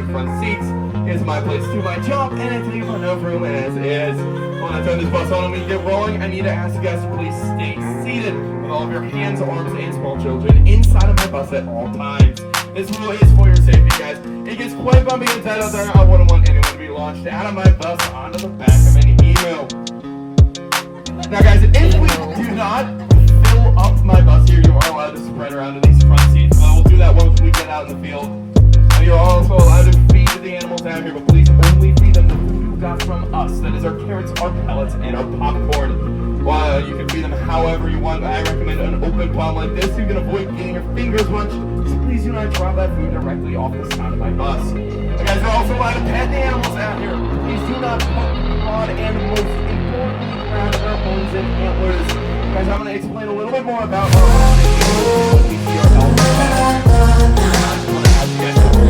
front seats. Here's my place to my jump, and I take enough room as is. When I turn this bus on and we get rolling, I need to ask you guys to please stay seated with all of your hands, arms, and small children inside of my bus at all times. This rule is for your safety, guys. It gets quite bumpy and tight out there. I wouldn't want anyone to be launched out of my bus onto the back of any email. Now, guys, if we do not fill up my bus here, you are allowed to spread around to these front seats. We'll do that once we get out in the field. And you're also allowed to feed the animals out here, but please only feed them the food you got from us. That is our carrots, our pellets, and our popcorn. Well, you can feed them however you want. I recommend an open palm like this so you can avoid getting your fingers munched. So please do not drop that food directly off the side of my bus. You guys are also allowed to pet the animals out here. Please do not poke, prod, and most importantly, grab their horns and antlers. Guys, I'm going to explain a little bit more about our when we see our elder pets. I just want to ask you guys to be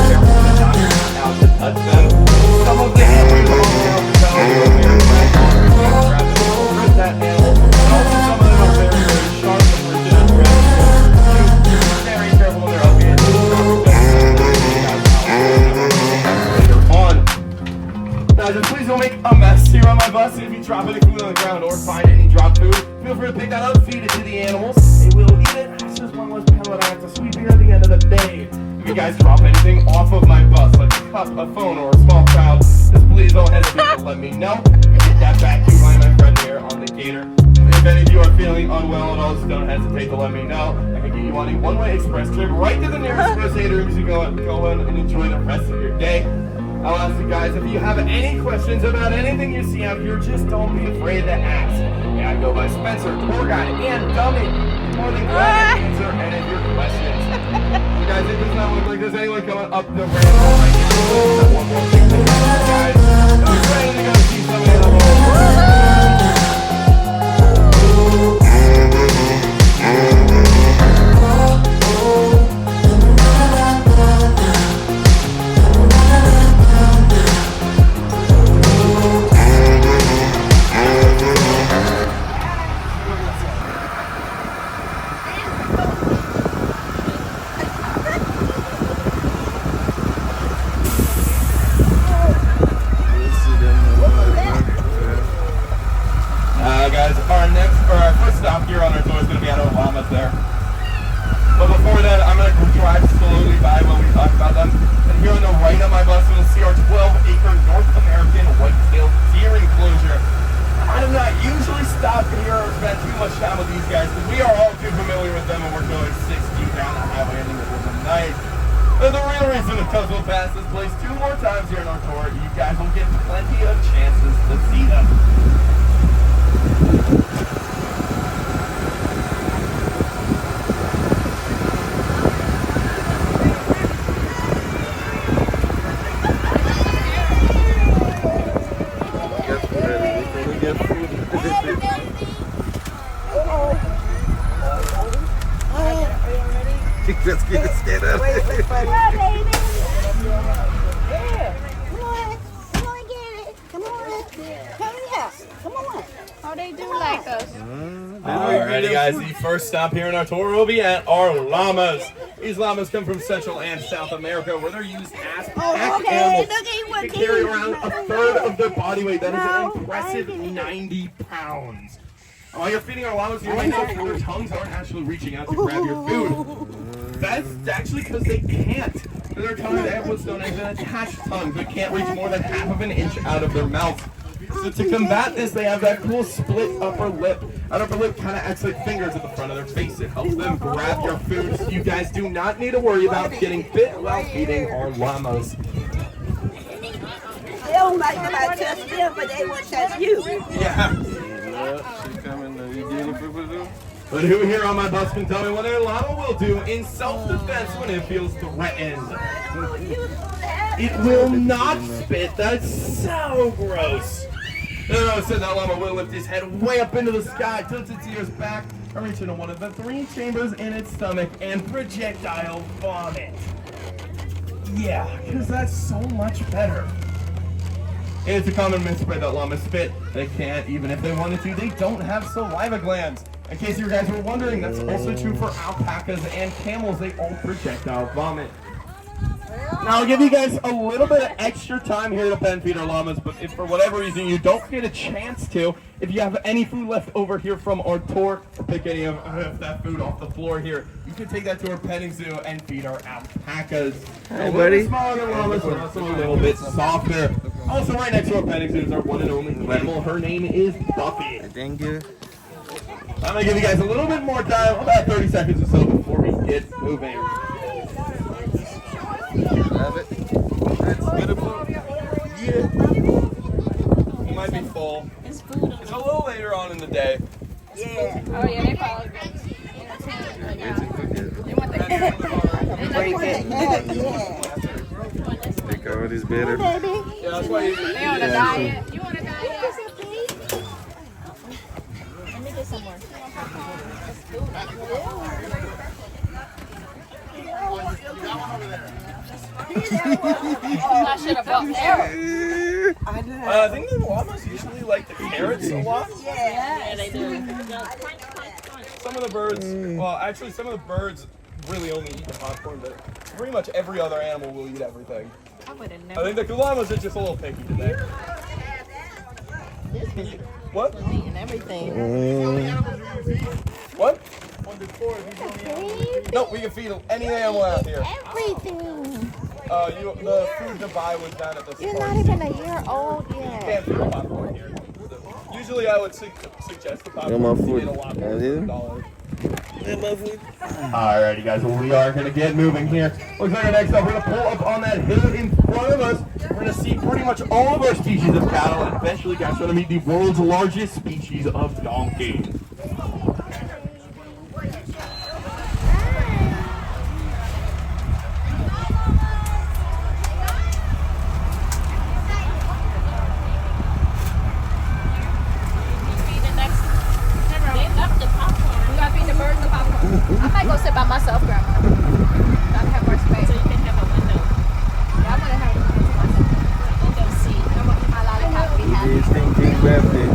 careful to not out to touch them. Some of the antlers are around the belly over here. Grab them, rip that animal. And also some of them are very, very sharp and we're just grabbing them. Be very careful when they're up here. Later on. Guys, and please don't make a mess here on my bus. If you drop any food on the ground or find any dropped food, feel free to pick that up, feed it to the animals. They will eat it. That's just one less pellet I have to sweep here at the end of the day. If you guys drop anything off of my bus, like a cup, a phone, or a small child, just please don't hesitate to let me know. Get that back to my friend here on the gator. If any of you are feeling unwell at all, just don't hesitate to let me know. I can get you on a one-way express trip right to the nearest first aid room so you go in and enjoy the rest of your day. I'll ask you guys, if you have any questions about anything you see out here, just don't be afraid to ask. Yeah, I go by Spencer, tour guide, and dummy. More than glad to answer any of your questions. You guys, it does not look like there's anyone coming up the ramp right now. One more thing to do, guys. Who's ready to go see some animals? Guys, our first stop here on our tour is going to be at our llamas there. But before that, I'm going to drive slowly by while we talk about them. And here on the right of my bus, you'll see our 12-acre North American white-tailed deer enclosure. I do not usually stop here or spend too much time with these guys because we are all too familiar with them and we're going 60 down the highway in the middle of the night. But the real reason because we'll pass this place 2 more times here on our tour, you guys will get plenty of chances to see them. Let's get it scared Come on, baby. Yeah. Come on. Come on, get it. Come on. Hurry up. Come on. How they do like us? Alrighty, guys. The first stop here in our tour will be at our llamas. These llamas come from Central and South America, where they're used as pack animals. They carry around a third of their body weight. That is an impressive 90 pounds. While you're feeding our llamas, you might notice their tongues aren't actually reaching out to grab your food. That's actually because they can't. Their tongue, they have what's known as an attached tongue. They can't reach more than half of an inch out of their mouth. So to combat this, they have that cool split upper lip. That upper lip kind of acts like fingers at the front of their face. It helps them grab your food. So you guys do not need to worry about getting bit while feeding our llamas. They don't like them. I touch them, but they won't touch you. Yeah. But who here on my bus can tell me what a llama will do in self-defense when it feels threatened? It will not spit. That's so gross. No, it said that llama will lift his head way up into the sky, tilt its ears back, and reach into one of the 3 chambers in its stomach and projectile vomit. Yeah, because that's so much better. It's a common mythspread that llamas spit. They can't, even if they wanted to. They don't have saliva glands. In case you guys were wondering, that's also true for alpacas and camels. They all projectile vomit. Now I'll give you guys a little bit of extra time here to pen feed our llamas, but if for whatever reason you don't get a chance to, if you have any food left over here from our tour, or pick any of that food off the floor here, you can take that to our petting zoo and feed our alpacas. Hey, a buddy. little smaller than llamas, but also a little bit softer. Also right next to our petting zoo is our one and only animal. Her name is Buffy. Thank you. I'm gonna give you guys a little bit more time, about 30 seconds or so before we get moving. Love it. That's beautiful. Yeah. It might be full. It's a little later on in the day. Yeah. Oh yeah, they probably. They want the Think all this better. Baby. Yeah, that's why you. They on a diet. You on a diet? Let me get some more. I should have bought there. I think the llamas usually like the carrots a lot. Yeah, they do. Some of the birds, well, actually, some of the birds really only eat the popcorn, but pretty much every other animal will eat everything. I would have I never think the llamas are just a little picky today. What? Eating everything. What? No, we can feed any animal out here. Everything. The food to buy was down at the You're store. not even a year old You yet. can't feed popcorn here. Usually I would suggest the popcorn. Yeah, my You food. get a lot more Yeah, than yeah. $1. Yeah, my food. Alrighty guys, well, we are going to get moving here. Looks like next up we're going to pull up on that hill in front of us. We're going to see pretty much all of our species of cattle, and eventually guys we're going to meet the world's largest species of donkey. feed the next. They left the popcorn. We gotta feed the birds the popcorn. I might go sit by myself, Grandma. Gotta have more space. So you can have a window. Yeah, I'm gonna have a window seat. I'm gonna my lollipop be happy. It's thinking birthday.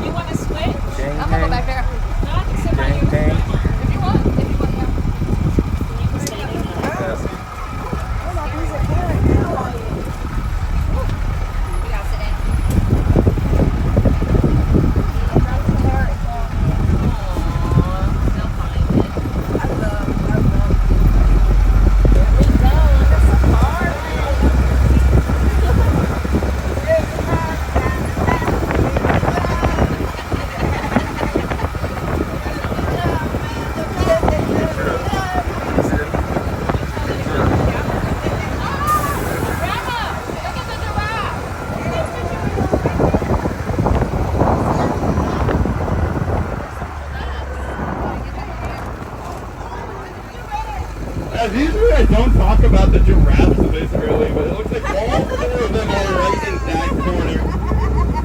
You wanna switch? Dang, I'm gonna go dang. back there. No, I can sit by Dang, you. dang. If you want, yeah. You can stay there. Yes. We gotta sit down. As usually I don't talk about the giraffes this early, but it looks like all four of them are right in that corner.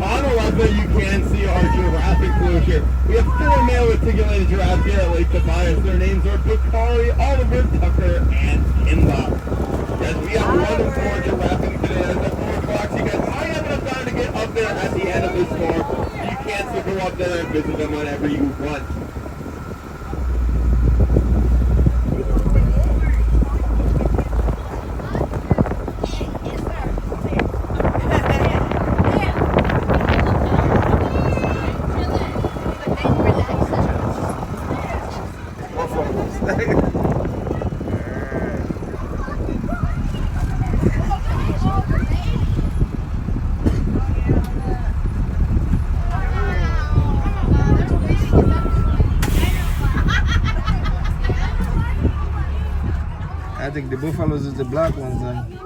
On the left there you can see our giraffe enclosure. We have 4 male reticulated giraffes here at Lake Tobias. Their names are Bakari, Oliver, Tucker, and Kimba. Yes, we have 1 and 4 giraffing today. It's at 4 o'clock, so you guys might have enough time to get up there at the end of this tour. You can still go up there and visit them whenever you want. I think the buffaloes is the black ones then.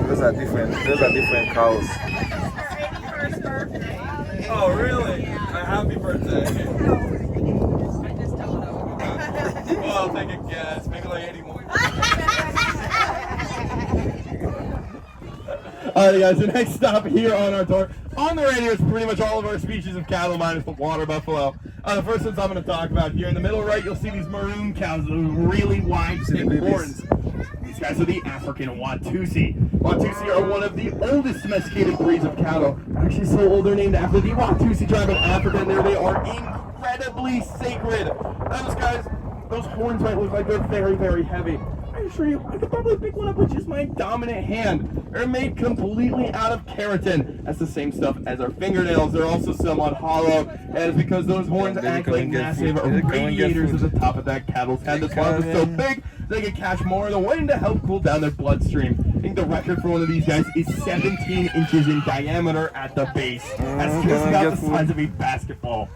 Those are different cows. Oh, really? A happy birthday. Well, I'll take a guess. Maybe like 81. Alright guys, the next stop here on our tour, on the radio is pretty much all of our species of cattle minus the water buffalo. The first ones I'm going to talk about here in the middle right, you'll see these maroon cows with really wide thick horns. These guys are the African Watusi. Watusi are one of the oldest domesticated breeds of cattle. Actually so old they're named after the Watusi tribe of Africa, and there they are incredibly sacred. Those guys those horns might look like they're very, very heavy. I assure you, I could probably pick one up with just my dominant hand. They're made completely out of keratin. That's the same stuff as our fingernails. They're also somewhat hollow, and it's because those horns act like massive radiators at the top of that cattle's head. That's why they're so big, they can catch more of the wind to help cool down their bloodstream. I think the record for one of these guys is 17 inches in diameter at the base. That's just about the size of a basketball.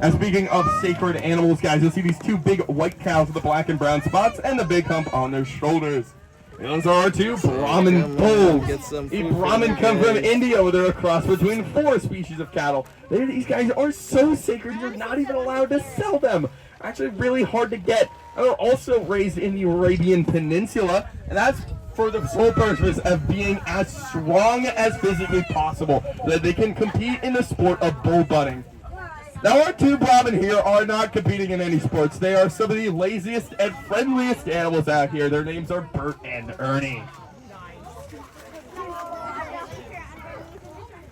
And speaking of sacred animals, guys, you'll see these two big white cows with the black and brown spots and the big hump on their shoulders. Those are our two Brahmin bulls. A Brahmin come from India, where they're a cross between 4 species of cattle. These guys are so sacred, you're not even allowed to sell them. Actually, really hard to get. And they're also raised in the Arabian Peninsula, and that's for the sole purpose of being as strong as physically possible, so that they can compete in the sport of bull butting. Now, our two Brahmin here are not competing in any sports. They are some of the laziest and friendliest animals out here. Their names are Bert and Ernie.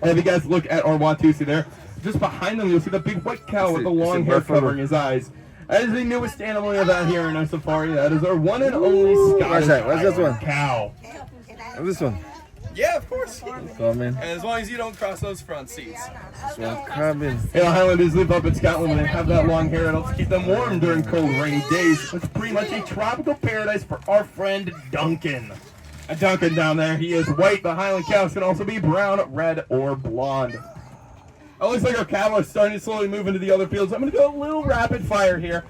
And if you guys look at our Watusi there, just behind them you'll see the big white cow with the long hair covering his eyes. That is the newest animal we have out here in our safari. That is our one and only Scottish What's this one? cow. What's this one? Yeah, of course. Coming. And as long as you don't cross those front seats. This one coming. You know, Highlanders live up in Scotland and they have that long hair. It helps keep them warm during cold, rainy days. It's pretty much a tropical paradise for our friend Duncan. And Duncan down there, he is white. The Highland cows can also be brown, red, or blonde. It looks like our cattle are starting to slowly move into the other fields. I'm going to go a little rapid fire here.